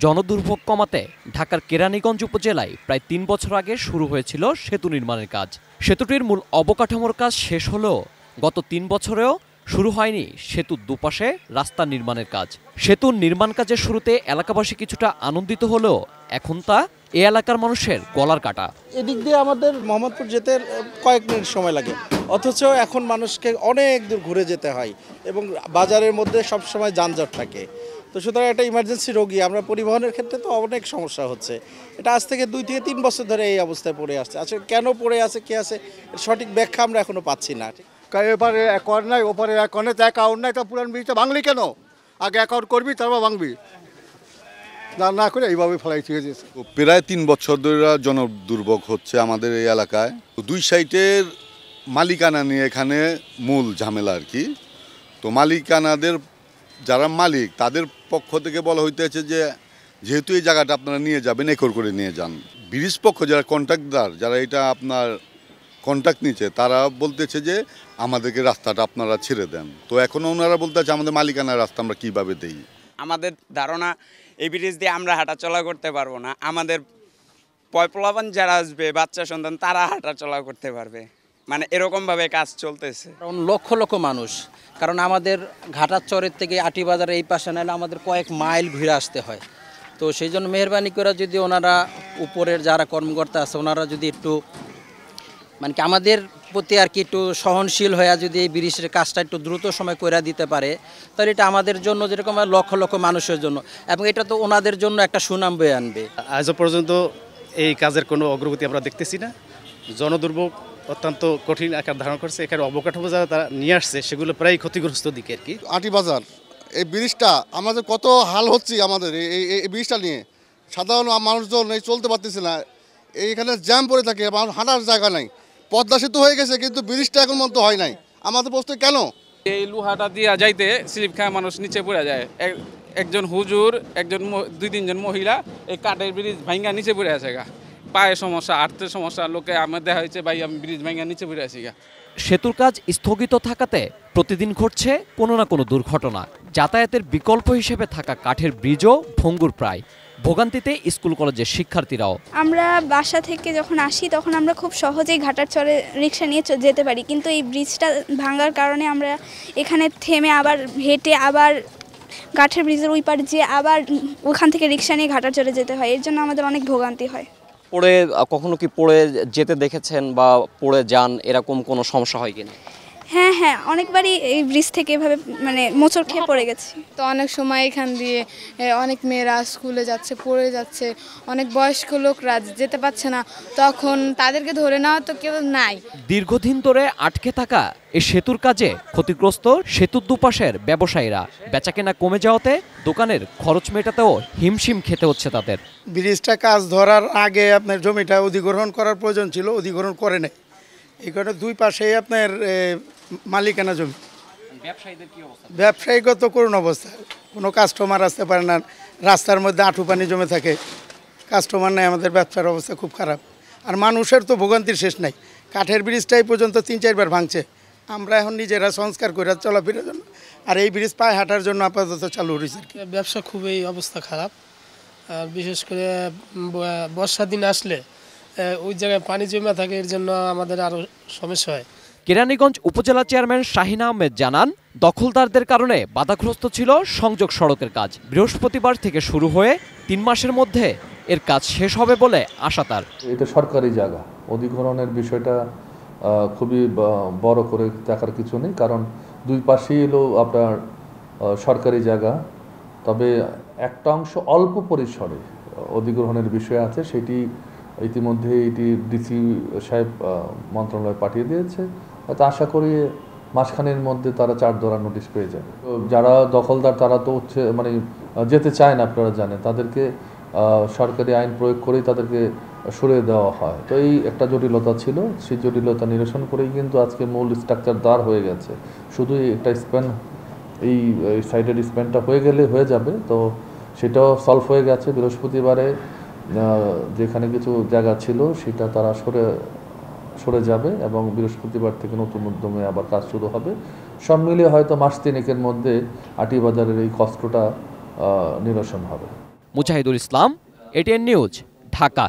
জনদুর্ভোগ কমাতে ঢাকার কেরানীগঞ্জ উপজেলায় প্রায় ৩ বছর আগে শুরু হয়েছিল সেতু নির্মাণের কাজ। সেতুটির মূল অবকাঠামোর কাজ শেষ হলেও গত ৩ বছরেও শুরু হয়নি সেতুর দুপাশে রাস্তা নির্মাণের কাজ। সেতুর নির্মাণ কাজের শুরুতে এলাকাবাসী কিছুটা আনন্দিত হলেও এখন তা এ এলাকার মানুষের গলার কাটা। এদিক দিয়ে আমাদের মোহাম্মদপুর যেতে কয়েক মিনিট সময় লাগে, অথচ এখন মানুষকে অনেক দূর ঘুরে যেতে হয় এবং বাজারের মধ্যে সবসময় যানজট থাকে। তো সুতরাং একটা ইমার্জেন্সি রোগী, আমরা পরিবহনের ক্ষেত্রে তো অনেক সমস্যা হচ্ছে। এটা আজ থেকে 2 থেকে 3 বছর ধরে এই অবস্থায় পড়ে আসছে। আসলে কেন পড়ে আছে, কে আছে, সঠিক ব্যাখ্যা আমরা এখনো পাচ্ছি না। এবারে অ্যাকাউন্ট নাই, ওপারে অ্যাকাউন্টে তো অ্যাকাউন্ট নাই, তো পুরান ব্রিজটা ভাঙলি কেন? আগে অ্যাকাউন্ট করবি তারপর ভাঙবি, না করে এইভাবে ফেলাই ঠিক আছে। প্রায় 3 বছর ধরে জনদুর্ভোগ হচ্ছে আমাদের এই এলাকায়। 2 সাইটের মালিকানা নিয়ে এখানে মূল ঝামেলা আর কি। তো মালিকানাদের যারা মালিক তাদের পক্ষ থেকে বলা হইতেছে যে যেহেতু এই জায়গাটা আপনারা নিয়ে যাবেন, একর করে নিয়ে যান। ব্রিজ পক্ষ যারা কন্ট্রাক্টদার, যারা এটা আপনার কন্ট্রাক্ট নিচ্ছে, তারা বলতেছে যে আমাদেরকে রাস্তাটা আপনারা ছেড়ে দেন। তো এখনও ওনারা বলতেছে আমাদের মালিকানার রাস্তা আমরা কীভাবে দেই। আমাদের ধারণা এই ব্রিজ দিয়ে আমরা হাঁটাচলা করতে পারবো না, আমাদের পয়পলাবান যারা আসবে, বাচ্চা সন্তান, তারা হাঁটাচলা করতে পারবে। মানে এরকমভাবে কাজ চলতেছে। কারণ লক্ষ লক্ষ মানুষ, কারণ আমাদের ঘাটাচরের থেকে আটিবাজার এই পাশে নাহলে আমাদের কয়েক মাইল ঘুরে আসতে হয়। তো সেই জন্য মেহরবানি করে যদি ওনারা উপরের যারা কর্মকর্তা আছে ওনারা যদি একটু মানে কি আমাদের প্রতি আর কি একটু সহনশীল হয়ে যদি এই ব্রিজের কাজটা একটু দ্রুত সময় করে দিতে পারে, তাহলে এটা আমাদের জন্য যেরকম লক্ষ লক্ষ মানুষের জন্য, এবং এটা তো ওনাদের জন্য একটা সুনাম বয়ে আনবে। আজও পর্যন্ত এই কাজের কোনো অগ্রগতি আমরা দেখতেছি না। জনদুর্ভোগ অত্যন্ত কঠিন আকার ধারণ করছে। এখানে অবকাঠামো যারা তারা নিয়ে আসছে সেগুলো প্রায় ক্ষতিগ্রস্ত দিকে আর কি। আটিবাজার এই ব্রিজটা আমাদের কত হাল হচ্ছে, আমাদের এই ব্রিজটা নিয়ে সাধারণ মানুষজন এই চলতে পারতেছে না, এইখানে জ্যাম পড়ে থাকে, মানুষ হাঁটার জায়গা নাই। পদ্মা সেতু হয়ে গেছে কিন্তু ব্রিজটা এখন মতো হয় নাই। আমাদের প্রশ্ন কেন? এই লোহাটা দিয়া যাইতে স্লিপ খায় মানুষ নিচে পড়ে যায়। একজন হুজুর, একজন 2-3 জন মহিলা এই কাঠের ব্রিজ ভাঙ্গা নিচে পড়ে আছে গা। পায়ে সমস্যা, হাঁটতে সমস্যা, লোকে আমার দেখা হয়েছে ভাই আমি ব্রিজ ভাঙ্গা নিচে পড়ে আছি গা। সেতুর কাজ স্থগিত থাকাতে প্রতিদিন ঘটছে কোনো না কোনো দুর্ঘটনা। যাতায়াতের বিকল্প হিসেবে থাকা কাঠের ব্রিজও ভঙ্গুর প্রায়। ভোগান্তিতে স্কুল কলেজের শিক্ষার্থীরাও। আমরা বাসা থেকে যখন আসি তখন আমরা খুব সহজেই ঘাটারচরে রিক্সা নিয়ে যেতে পারি, কিন্তু এই ব্রিজটা ভাঙার কারণে আমরা এখানে থেমে আবার হেঁটে আবার কাঠের ব্রিজের ওই পার যেয়ে আবার ওখান থেকে রিক্সা নিয়ে ঘাটারচরে যেতে হয়। এর জন্য আমাদের অনেক ভোগান্তি হয়। পড়ে কখনো কি পড়ে যেতে দেখেছেন বা পড়ে যান, এরকম কোনো সমস্যা হয় কিনা? হ্যাঁ, অনেকবারই এই ব্রিজ থেকে এভাবে মানে মোচড় খেয়ে পড়ে গেছি। তো অনেক সময় এখান দিয়ে অনেক মেয়েরা স্কুলে যাচ্ছে, পড়ে যাচ্ছে, অনেক বয়স্ক লোকরা যেতে পারছে না, তখন তাদেরকে ধরে নেওয়া তো কেউ নাই। দীর্ঘদিন ধরে আটকে থাকা এই সেতুর কাজে ক্ষতিগ্রস্ত সেতুর দুপাশের ব্যবসায়ীরা। বেচাকেনা কমে যাওয়াতে দোকানের খরচ মেটাতেও হিমশিম খেতে হচ্ছে তাদের। ব্রিজটা কাজ ধরার আগে আপনার জমিটা অধিগ্রহণ করার প্রয়োজন ছিল, অধিগ্রহণ করে নাই। এই কারণে 2 পাশেই আপনার মালিকানা জমি। ব্যবসায়ীদের কি অবস্থা? ব্যবসায়ীগত করুণ অবস্থা, কোনো কাস্টমার আসতে পারে না, রাস্তার মধ্যে আঁঠু পানি জমে থাকে, কাস্টমার নেই, আমাদের ব্যবসার অবস্থা খুব খারাপ। আর মানুষের তো ভোগান্তির শেষ নাই। কাঠের ব্রিজটাই পর্যন্ত 3-4 বার ভাঙছে। আমরা এখন নিজেরা সংস্কার করে চলাফেরার জন্য, আর এই ব্রিজ পায়ে হাঁটার জন্য আপাতত চালু হয়েছে। ব্যবসা খুবই অবস্থা খারাপ, আর বিশেষ করে বর্ষার দিন আসলে ওই জায়গায় পানি জমে থাকে, এর জন্য আমাদের আরও সমস্যা হয়। কেরানীগঞ্জ উপজেলা চেয়ারম্যান শাহিন আহমেদ জানান, দখলদারদের কারণে বাধাগ্রস্ত ছিল সংযোগ সড়কের কাজ। বৃহস্পতিবার থেকে শুরু হয়ে 3 মাসের মধ্যে এর কাজ শেষ হবে বলে আশা তার। এটা সরকারি জায়গা, অধিগ্রহণের বিষয়টা খুবই বড় করে দেখার কিছু নেই, কারণ 2 পাশেই হলো আপনার সরকারি জায়গা। তবে একটা অংশ অল্প পরিসরে অধিগ্রহণের বিষয় আছে, সেটি ইতিমধ্যে এটি ডিসি সাহেব মন্ত্রণালয়ে পাঠিয়ে দিয়েছে। হয়তো আশা করি মাসখানের মধ্যে তারা 4 ধরার নোটিশ পেয়ে যাবে। যারা দখলদার তারা তো হচ্ছে মানে যেতে চায় না, আপনারা জানেন, তাদেরকে সরকারি আইন প্রয়োগ করেই তাদেরকে সরিয়ে দেওয়া হয়। তো এই একটা জটিলতা ছিল, সেই জটিলতা নিরসন করেই কিন্তু আজকে মূল স্ট্রাকচার দাঁড় হয়ে গেছে। শুধু একটা স্প্যান, এই সাইডের স্প্যানটা হয়ে গেলে হয়ে যাবে। তো সেটাও সলভ হয়ে গেছে। বৃহস্পতিবারে যেখানে কিছু জায়গা ছিল সেটা তারা সরে যাবে এবং বৃহস্পতিবার থেকে নতুন উদ্যমে আবার কাজ শুরু হবে। সব মিলিয়ে হয়তো মাস 3-এর মধ্যে আটিবাজারের এই কষ্টটা নিরসন হবে। Mujahidul Islam, ATN news, Dhaka.